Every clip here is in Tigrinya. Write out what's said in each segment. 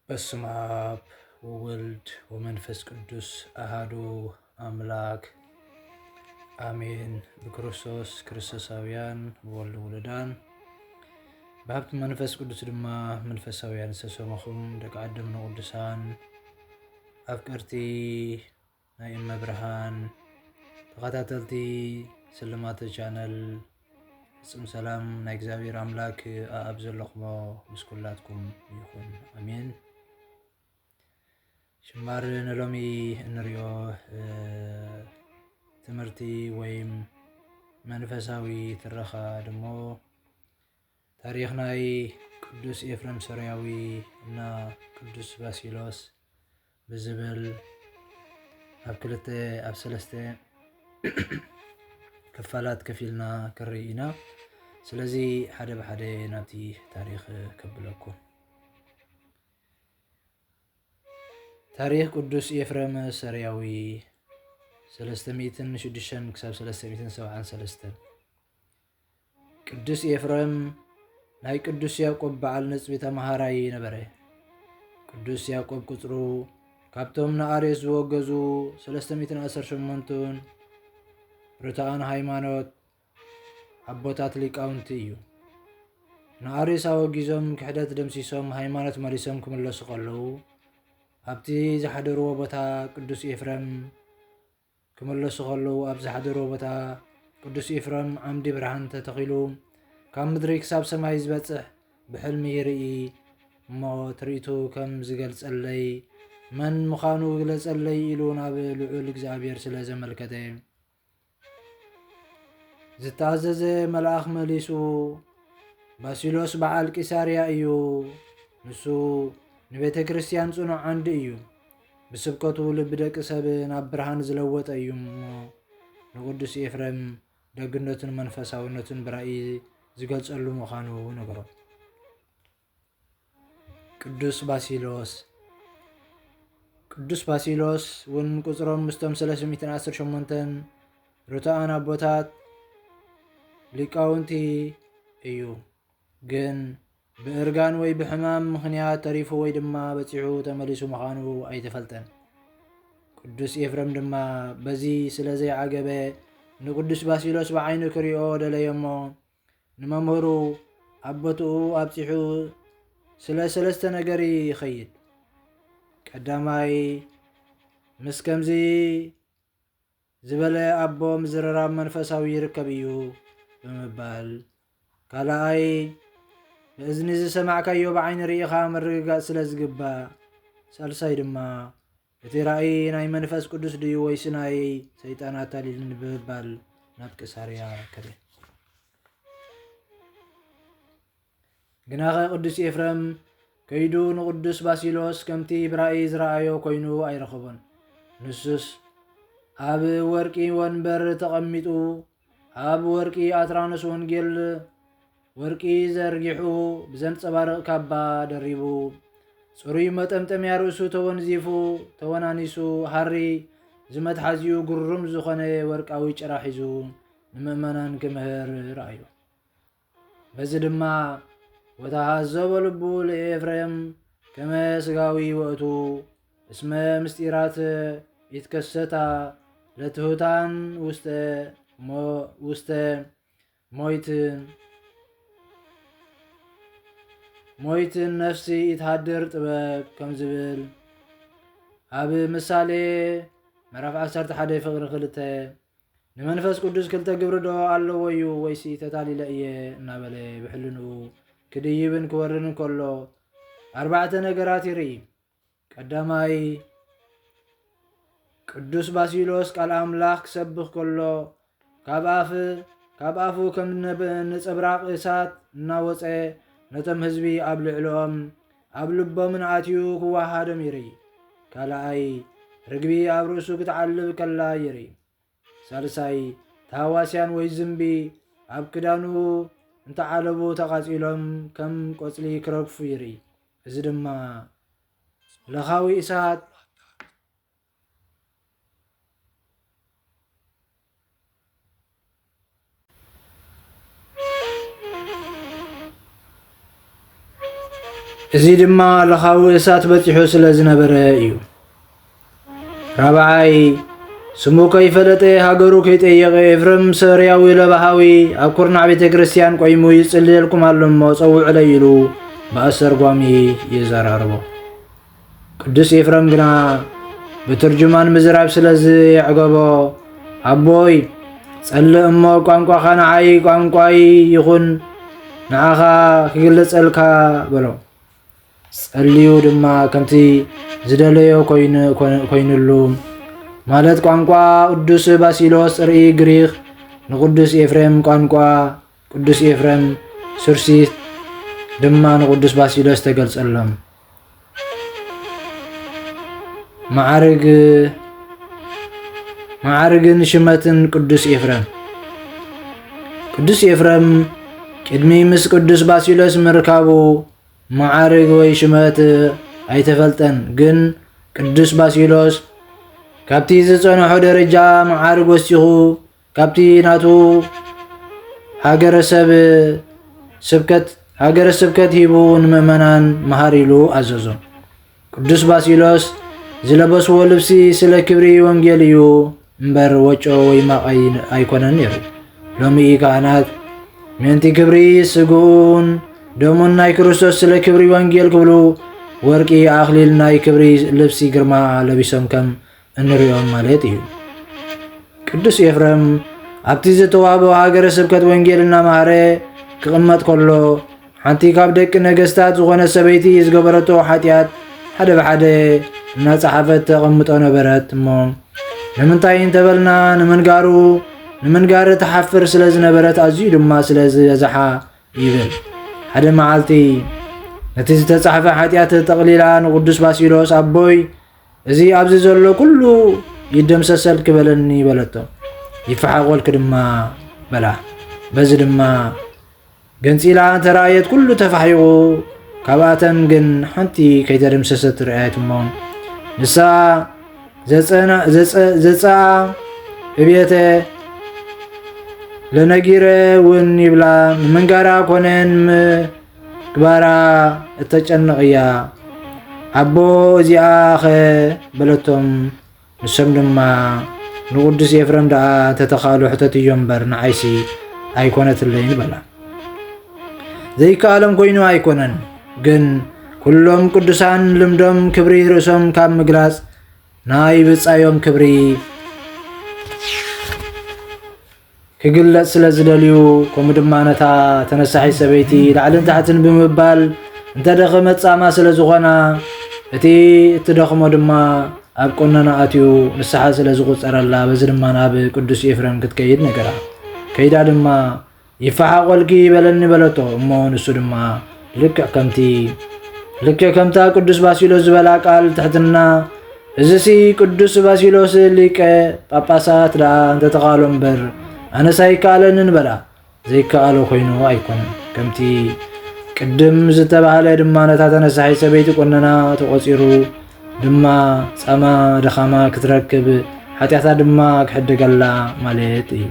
በስመ አብ ወወልድ ወመንፈስ ቅዱስ አሐዱ አምላክ አሜን። ብክርስቶስ ክርስቶሳውያን ወልድ ውሉዳን ብሃብቲ መንፈስ ቅዱስ ድማ መንፈሳውያን ዝተሰመኹም ደቂ ዓድምና ቅዱሳን ኣፍቀርቲ ናይ እመብርሃን ተኸታተልቲ ስልማት ቻነል ፍጹም ሰላም ናይ እግዚአብሔር አምላክ ኣብ ዘለኹሞ ምስ ኩላትኩም ይኹን አሜን። ሽማር ንሎሚ እንሪኦ ትምህርቲ ወይም መንፈሳዊ ትረኻ ድሞ ታሪክ ናይ ቅዱስ ኤፍሬም ሶርያዊ እና ቅዱስ ባሲሎስ ብዝብል ኣብ ክልተ ኣብ ሰለስተ ክፋላት ከፊልና ክርኢ ኢና። ስለዚ ሓደ ብሓደ ናብቲ ታሪክ ከብለኩም። ታሪክ ቅዱስ ኤፍሬም ሶርያዊ 306 ክሳብ 373 ቅዱስ ኤፍሬም ናይ ቅዱስ ያዕቆብ በዓል ነጽቢ ተማሃራይ ነበረ። ቅዱስ ያዕቆብ ቁጽሩ ካብቶም ንኣርዮስ ዝወገዙ 318 ርቱዓን ሃይማኖት ኣቦታት ሊቃውንቲ እዩ። ንኣርዮስ ኣወጊዞም ክሕደት ደምሲሶም ሃይማኖት መሊሶም ክምለሱ ከለዉ ኣብቲ ዝሓደርዎ ቦታ ቅዱስ ኤፍሬም ክምለሱ ከለዉ ኣብ ዝሓደርዎ ቦታ ቅዱስ ኤፍሬም ዓምዲ ብርሃን ተተኺሉ ካብ ምድሪ ክሳብ ሰማይ ዝበጽሕ ብሕልሚ ይርኢ እሞ ትርኢቱ ከም ዝገልጸለይ መን ምዃኑ ግለጸለይ ኢሉ ናብ ልዑል እግዚኣብሔር ስለ ዘመልከተ ዝተኣዘዘ መልኣኽ መሊሱ ባሲሎስ በዓል ቂሳርያ እዩ፣ ንሱ ንቤተ ክርስቲያን ጽኑዕ ዓንዲ እዩ፣ ብስብከቱ ልቢ ደቂ ሰብ ናብ ብርሃን ዝለወጠ እዩ እሞ ንቅዱስ ኤፍሬም ደግነቱን መንፈሳውነቱን ብራእይ ዝገልጸሉ ምዃኑ ነገሮ። ቅዱስ ባሲሎስ እውን ቁጽሮም ምስቶም 318 ርቱዓን ኣቦታት ሊቃውንቲ እዩ፣ ግን ብእርጋን ወይ ብሕማም ምኽንያት ተሪፉ ወይ ድማ በፂሑ ተመሊሱ ምዃኑ ኣይተፈልጠን። ቅዱስ ኤፍሬም ድማ በዚ ስለ ዘይዓገበ ንቅዱስ ባሲሎስ ብዓይኑ ክሪኦ ደለየ እሞ ንመምህሩ ኣቦትኡ ኣብፂሑ ስለ ሰለስተ ነገር ይኸይድ። ቀዳማይ ምስ ከምዚ ዝበለ ኣቦ ምዝርራብ መንፈሳዊ ይርከብ እዩ ብምባል፣ ካልኣይ ብእዝኒ ዝሰማዕካዮ ብዓይኒ ርኢኻ ምርግጋፅ ስለ ዝግባእ፣ ሳልሳይ ድማ እቲ ራእይ ናይ መንፈስ ቅዱስ ድዩ ወይስ ናይ ሰይጣን ኣታሊልን ብምባል ናብ ቂሳርያ ከደ። ግናኸ ቅዱስ ኤፍሬም ከይዱ ንቅዱስ ባሲሎስ ከምቲ ብራእይ ዝረኣዮ ኮይኑ ኣይረኸቦን። ንሱስ ኣብ ወርቂ ወንበር ተቐሚጡ ኣብ ወርቂ ኣትራኖስ ወንጌል ወርቂ ዘርጊሑ ብዘንጸባርቕ ካባ ደሪቡ ጽሩይ መጠምጠምያ ርእሱ ተወንዚፉ ተወናኒሱ ሃሪ ዝመትሓዚኡ ጉሩም ዝኾነ ወርቃዊ ጭራ ሒዙ ንምእመናን ክምህር ረኣዩ። በዚ ድማ ወተሃዘበ ልቡ ለኤፍሬም ከመ ስጋዊ ውእቱ እስመ ምስጢራት ይትከሰታ ለትሑታን ውስተ ሞይትን ነፍሲ ይትሃድር ጥበብ ከም ዝብል ኣብ ምሳሌ ምዕራፍ 11 ፍቕሪ 2 ንመንፈስ ቅዱስ ክልተ ግብሪ ዶ ኣለዎ እዩ ወይሲ ተታሊለ እየ እናበለ ብሕልንኡ ክድይብን ክወርድን ከሎ 4 ነገራት ይርኢ። ቀዳማይ ቅዱስ ባሲሎስ ቃል ኣምላኽ ክሰብኽ ከሎ ካብ ኣፉ ከም ነጸብራቕ እሳት እናወፀ ነቶም ህዝቢ ኣብ ልዕሊኦም ኣብ ልቦምን ኣትዩ ክዋሃዶም ይርኢ። ካልኣይ ርግቢ ኣብ ርእሱ ክትዓልብ ከላ የርኢ። ሳልሳይ ተሃዋስያን ወይ ዝንቢ ኣብ ክዳኑ እንተዓለቡ ተቓጺሎም ከም ቆጽሊ ክረግፉ የርኢ። እዚ ድማ ለኻዊ እሳት በፂሑ ስለ ዝነበረ እዩ። ራብዓይ ስሙ ከይፈለጠ ሃገሩ ከይጠየቐ ኤፍሬም ሰርያዊ ለባሃዊ ኣብ ኩርናዕ ቤተ ክርስቲያን ቆይሙ ይጽልየልኩም ኣሎ እሞ ጸውዑለይ ኢሉ ብኣስተርጓሚ ይዘራርቦ። ቅዱስ ኤፍሬም ግና ብትርጅማን ምዝራብ ስለ ዝየዕገቦ ኣቦይ ጸልእ እሞ ቋንቋኻ ንዓይ ቋንቋይ ይኹን ንዓኻ ክግለጸልካ በሎ። ጸልዩ ድማ ከምቲ ዝደለዮ ኮይኑሉ ማለት ቋንቋ ቅዱስ ባሲሎስ ርኢ ግሪክ ንቅዱስ ኤፍሬም ቋንቋ ቅዱስ ኤፍሬም ሱርሲት ድማ ንቅዱስ ባሲሎስ ተገልጸሎም። ማዕርግን ሽመትን ቅዱስ ኤፍሬም ቅድሚ ምስ ቅዱስ ባሲሎስ ምርካቡ ማዕርግ ወይ ሽመት ኣይተፈልጠን። ግን ቅዱስ ባሲሎስ ካብቲ ዝጸንሖ ደረጃ ማዕርግ ወሲኹ ካብቲ ናቱ ሃገረ ስብከት ሂቡ ንምእመናን መሃር ኢሉ ኣዘዞም። ቅዱስ ባሲሎስ ዝለበስዎ ልብሲ ስለ ክብሪ ወንጌል እዩ እምበር ወጮ ወይ ማቕ ኣይኮነን ነይሩ። ሎሚ ካህናት ምእንቲ ክብሪ ስግኡን ደሙን ናይ ክርስቶስ ስለ ክብሪ ወንጌል ክብሉ ወርቂ ኣኽሊል ናይ ክብሪ ልብሲ ግርማ ለቢሶም ከም እንሪኦም ማለት እዩ። ቅዱስ ኤፍሬም ኣብቲ ዝተዋህቦ ሃገረ ስብከት ወንጌል እናምሃረ ክቕመጥ ከሎ ሓንቲ ካብ ደቂ ነገስታት ዝኾነ ሰበይቲ ዝገበረቶ ሓጢኣት ሓደ ብሓደ እናፀሓፈት ተቐምጦ ነበረት እሞ ንምንታይ እንተበልና ንምንጋር ተሓፍር ስለ ዝነበረት ኣዝዩ ድማ ስለ ዝበዝሓ ይብል። ሓደ መዓልቲ ነቲ ዝተፃሕፈ ሓጢኣት ጠቕሊላ ንቅዱስ ባሲሎስ ኣቦይ እዚ ኣብዚ ዘሎ ኩሉ ይደምሰሰል ክበለኒ በለቶ። ይፈሓቆልክ ድማ በላ። በዚ ድማ ገንፂላ እንተረኣየት ኩሉ ተፋሒቑ ካብኣተን ግን ሓንቲ ከይተደምሰሰት ርአየት እሞ ንሳ ዘፀኣ እቤተ ለነጊረ እውን ይብላ ንምንጋራ ኮነን ምግባራ እተጨንቕ እያ። ኣቦ እዚኣ ኸ በለቶም። ንሶም ድማ ንቅዱስ ኤፍሬም ደኣ እንተተኻሉ ሕተት እዮም እምበር ንዓይሲ ኣይኮነትለይን በላ። ዘይከኣሎም ኮይኑ ኣይኮነን፣ ግን ኩሎም ቅዱሳን ልምዶም ክብሪ ርእሶም ካብ ምግላጽ ናይ ብጻዮም ክብሪ ክግለጽ ስለ ዝደልዩ ከምኡ ድማ ነታ ተነሳሒት ሰበይቲ ላዕልን ታሕትን ብምባል እንተደኸመት ጻማ ስለ ዝኾና እቲ እትደኽሞ ድማ ኣብ ቆነና ኣትዩ ንስሓ ስለ ዝቝፀረላ በዚ ድማ ናብ ቅዱስ ኤፍሬም ክትከይድ ነገራ። ከይዳ ድማ ይፈሓቆልኪ በለኒ በለቶ እሞ ንሱ ድማ ልክዕ ከምታ ቅዱስ ባሲሎስ ዝበላ ቃል ትሕትና እዚሲ ቅዱስ ባሲሎስ ሊቀ ጳጳሳት ደኣ እንተተኻሎ እምበር ኣነስ ኣይከኣለንን በላ። ዘይከኣሎ ኮይኑ ኣይኮነን። ከምቲ ቅድም ዝተባሃለ ድማ ነታ ተነሳሒት ሰበይቲ ቆነና ተቖፂሩ ድማ ጻማ ደኻማ ክትረክብ ሓጢኣታ ድማ ክሕድገላ ማለት እዩ።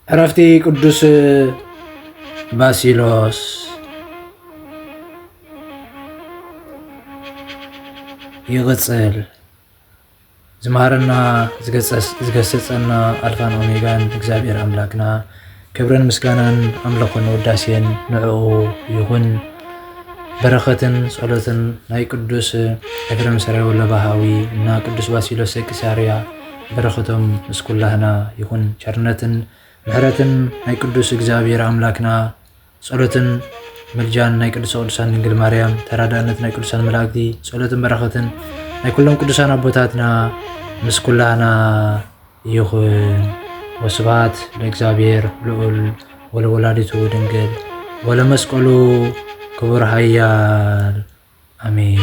ዕረፍቲ ቅዱስ ባሲሎስ ይቕጽል። ዝመሃረና ዝገሰጸና ኣልፋን ኦሜጋን እግዚአብሔር ኣምላክና ክብርን ምስጋናን ኣምልኾን ውዳሴን ንዕኡ ይኹን። በረኸትን ጸሎትን ናይ ቅዱስ ኤፍሬም ሰራዊ ለባሃዊ እና ቅዱስ ባሲሎስ ዘቂሳርያ በረኸቶም ምስ ኩላህና ይኹን። ቸርነትን ምሕረትን ናይ ቅዱስ እግዚአብሔር ኣምላክና ጸሎትን ምልጃን ናይ ቅዱስ ቅዱሳን ድንግል ማርያም ተራዳእነት ናይ ቅዱሳን መላእክቲ ጸሎትን በረኸትን ናይ ኩሎም ቅዱሳን ኣቦታትና ምስ ኩላህና ይኹን። ወስብሐት ለእግዚአብሔር ልዑል ወለወላዲቱ ድንግል ወለመስቀሉ ክቡር ኃያል አሜን።